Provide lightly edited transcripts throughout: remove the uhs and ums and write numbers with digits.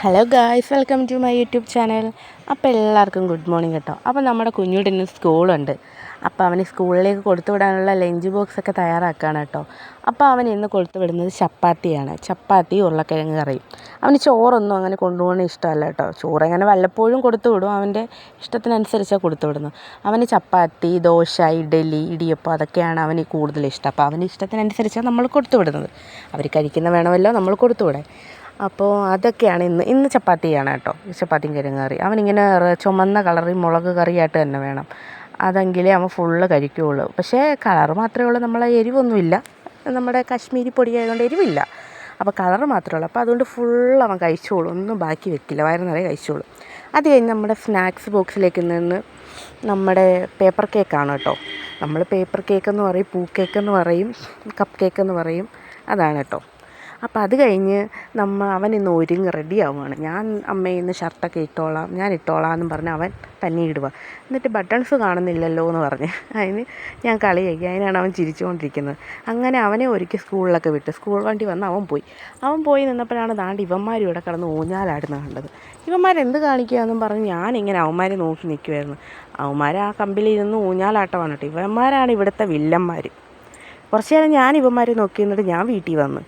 Hello guys, welcome to my YouTube channel. അപ്പോൾ എല്ലാവർക്കും good morning കേട്ടോ. അപ്പോൾ നമ്മുടെ കുഞ്ഞുട്ടിന് സ്കൂളുണ്ട്. അപ്പോൾ അവന് സ്കൂളിലേക്ക് കൊടുത്തു വിടാനുള്ള ലഞ്ച് ബോക്സൊക്കെ തയ്യാറാക്കുകയാണ് കേട്ടോ. അപ്പോൾ അവൻ ഇന്ന് കൊടുത്തു വിടുന്നത് ചപ്പാത്തിയാണ്. ചപ്പാത്തി ഉരുളക്കിഴങ്ങ് കറിയും. അവന് ചോറൊന്നും അങ്ങനെ കൊണ്ടുപോകുന്ന ഇഷ്ടമല്ല കേട്ടോ. ചോറ് അങ്ങനെ വല്ലപ്പോഴും കൊടുത്തു വിടും, അവൻ്റെ ഇഷ്ടത്തിനനുസരിച്ചാണ് കൊടുത്തു വിടുന്നത്. അവന് ചപ്പാത്തി, ദോശ, ഇഡലി, ഇടിയപ്പം അതൊക്കെയാണ് അവന് കൂടുതൽ ഇഷ്ടം. അപ്പോൾ അവൻ്റെ ഇഷ്ടത്തിനനുസരിച്ചാണ് നമ്മൾ കൊടുത്തു വിടുന്നത്. അവർ കഴിക്കുന്ന വേണമല്ലോ നമ്മൾ കൊടുത്തു വിടാൻ. അപ്പോൾ അതൊക്കെയാണ് ഇന്ന് ചപ്പാത്തിയാണ് കേട്ടോ. ചപ്പാത്തിയും കിഴങ്ങ് കറി. അവനിങ്ങനെ ചുമന്ന കളറിൽ മുളക് കറിയായിട്ട് തന്നെ വേണം. അതെങ്കിലേ അവൻ ഫുള്ള് കഴിക്കുകയുള്ളൂ. പക്ഷേ കളറ് മാത്രമേ ഉള്ളൂ, നമ്മളെ എരിവൊന്നുമില്ല. നമ്മുടെ കാശ്മീരി പൊടി ആയതുകൊണ്ട് എരിവില്ല. അപ്പോൾ കളറ് മാത്രമേ ഉള്ളൂ. അപ്പോൾ അതുകൊണ്ട് അവൻ കഴിച്ചോളും, ഒന്നും ബാക്കി വെക്കില്ല, വയറ് നിറയെ കഴിച്ചോളും. അത് കഴിഞ്ഞ് നമ്മുടെ സ്നാക്സ് ബോക്സിലേക്ക് നിന്ന് നമ്മുടെ പേപ്പർ കേക്കാണ് കേട്ടോ. നമ്മൾ പേപ്പർ കേക്കെന്ന് പറയും, പൂ കേക്കെന്ന് പറയും, കപ്പ് കേക്കെന്ന് പറയും. അതാണ് കേട്ടോ. അപ്പോൾ അത് കഴിഞ്ഞ് അവൻ ഇന്ന് ഒരുങ്ങി റെഡിയാവുകയാണ്. ഞാൻ അമ്മയിൽ നിന്ന് ഷർട്ടൊക്കെ ഞാൻ ഇട്ടോളാം എന്നും പറഞ്ഞ് അവൻ തന്നെ ഇടുക. എന്നിട്ട് ബട്ടൺസ് കാണുന്നില്ലല്ലോ എന്ന് പറഞ്ഞ് അതിന് ഞാൻ കളിയാക്കി. അതിനാണ് അവൻ ചിരിച്ചുകൊണ്ടിരിക്കുന്നത്. അങ്ങനെ അവനെ ഒരുക്കി സ്കൂളിലൊക്കെ വിട്ട് സ്കൂൾ വണ്ടി വന്ന് അവൻ പോയി നിന്നപ്പോഴാണ് ഇവന്മാരും ഇവിടെ കിടന്ന് ഊഞ്ഞാലാടുന്നത് കണ്ടത്. ഇവന്മാരെന്ത് കാണിക്കുകയെന്നും പറഞ്ഞ് ഞാനിങ്ങനെ അവന്മാരെ നോക്കി നിൽക്കുമായിരുന്നു. അവന്മാർ ആ കമ്പിലിരുന്ന് ഊഞ്ഞാലാട്ടമാണ് കേട്ടോ. ഇവന്മാരാണ് ഇവിടുത്തെ വില്ലന്മാർ. കുറച്ച് നേരം ഞാൻ ഇവന്മാരെ നോക്കി നിന്നിട്ട് ഞാൻ വീട്ടിൽ വന്ന്,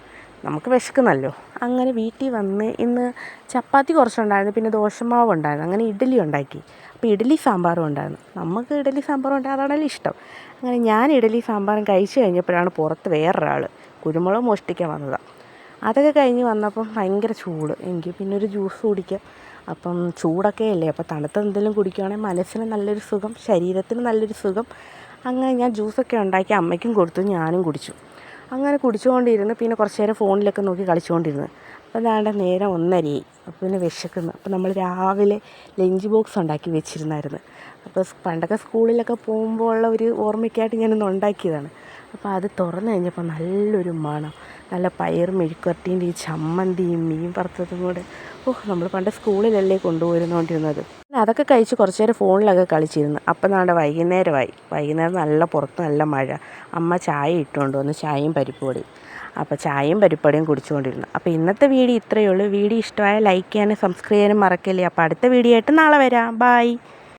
നമുക്ക് വിശക്കുന്നല്ലോ. അങ്ങനെ വീട്ടിൽ വന്ന് ഇന്ന് ചപ്പാത്തി കുറച്ചുണ്ടായിരുന്നു, പിന്നെ ദോശമാവ് ഉണ്ടായിരുന്നു. അങ്ങനെ ഇഡ്ഡലി ഉണ്ടാക്കി. അപ്പോൾ ഇഡ്ഡലി സാമ്പാറും ഉണ്ടായിരുന്നു. നമുക്ക് ഇഡ്ഡലി സാമ്പാറും ഉണ്ടാകും, അതാണല്ലോ ഇഷ്ടം. അങ്ങനെ ഞാൻ ഇഡ്ഡലി സാമ്പാറും കഴിച്ച് കഴിഞ്ഞപ്പോഴാണ് പുറത്ത് വേറൊരാൾ കുരുമുളക് മോഷ്ടിക്കാൻ വന്നതാണ്. അതൊക്കെ കഴിഞ്ഞ് വന്നപ്പം ഭയങ്കര ചൂട്. എനിക്ക് പിന്നെ ഒരു ജ്യൂസ് കുടിക്കാം. അപ്പം ചൂടൊക്കെ അല്ലേ, അപ്പോൾ തണുത്ത എന്തെങ്കിലും കുടിക്കുകയാണെങ്കിൽ മനസ്സിന് നല്ലൊരു സുഖം, ശരീരത്തിന് നല്ലൊരു സുഖം. അങ്ങനെ ഞാൻ ജ്യൂസൊക്കെ ഉണ്ടാക്കി അമ്മയ്ക്കും കൊടുത്തു, ഞാനും കുടിച്ചു. അങ്ങനെ കുടിച്ചുകൊണ്ടിരുന്ന് പിന്നെ കുറച്ച് നേരം ഫോണിലൊക്കെ നോക്കി കളിച്ചുകൊണ്ടിരുന്നു. അപ്പോൾ നേരം 1:30 അപ്പോൾ പിന്നെ വിശക്കുന്നു. അപ്പോൾ നമ്മൾ രാവിലെ ലഞ്ച് ബോക്സ് ഉണ്ടാക്കി വെച്ചിരുന്നായിരുന്നു. അപ്പോൾ പണ്ടൊക്കെ സ്കൂളിലൊക്കെ പോകുമ്പോൾ ഉള്ള ഒരു ഓർമ്മയ്ക്കായിട്ട് ഞാനൊന്ന് ഉണ്ടാക്കിയതാണ്. അപ്പോൾ അത് തുറന്നു കഴിഞ്ഞപ്പോൾ നല്ലൊരു മണം, നല്ല പയർ മെഴുക്കുവരട്ടീൻ്റെ ഈ ചമ്മന്തിയും മീൻ വറുത്തതും കൂടെ. നമ്മൾ പണ്ട് സ്കൂളിലല്ലേ കൊണ്ടുപോയിരുന്നുകൊണ്ടിരുന്നത്. അതൊക്കെ കഴിച്ച് കുറച്ച് നേരം ഫോണിലൊക്കെ കളിച്ചിരുന്നു. അപ്പം വൈകുന്നേരം നല്ല പുറത്ത് നല്ല മഴ. അമ്മ ചായ ഇട്ടുകൊണ്ട് വന്ന്, ചായയും പരിപ്പുവടയും. അപ്പോൾ ചായയും പരിപ്പുവടയും കുടിച്ചുകൊണ്ടിരുന്നു. അപ്പോൾ ഇന്നത്തെ വീഡിയോ ഇത്രയേ ഉള്ളൂ. വീഡിയോ ഇഷ്ടമായ ലൈക്ക് ചെയ്യാനും സബ്സ്ക്രൈബ് ചെയ്യാനും മറക്കല്ലേ. അപ്പോൾ അടുത്ത വീഡിയോ ആയിട്ട് നാളെ വരാം. ബായ്.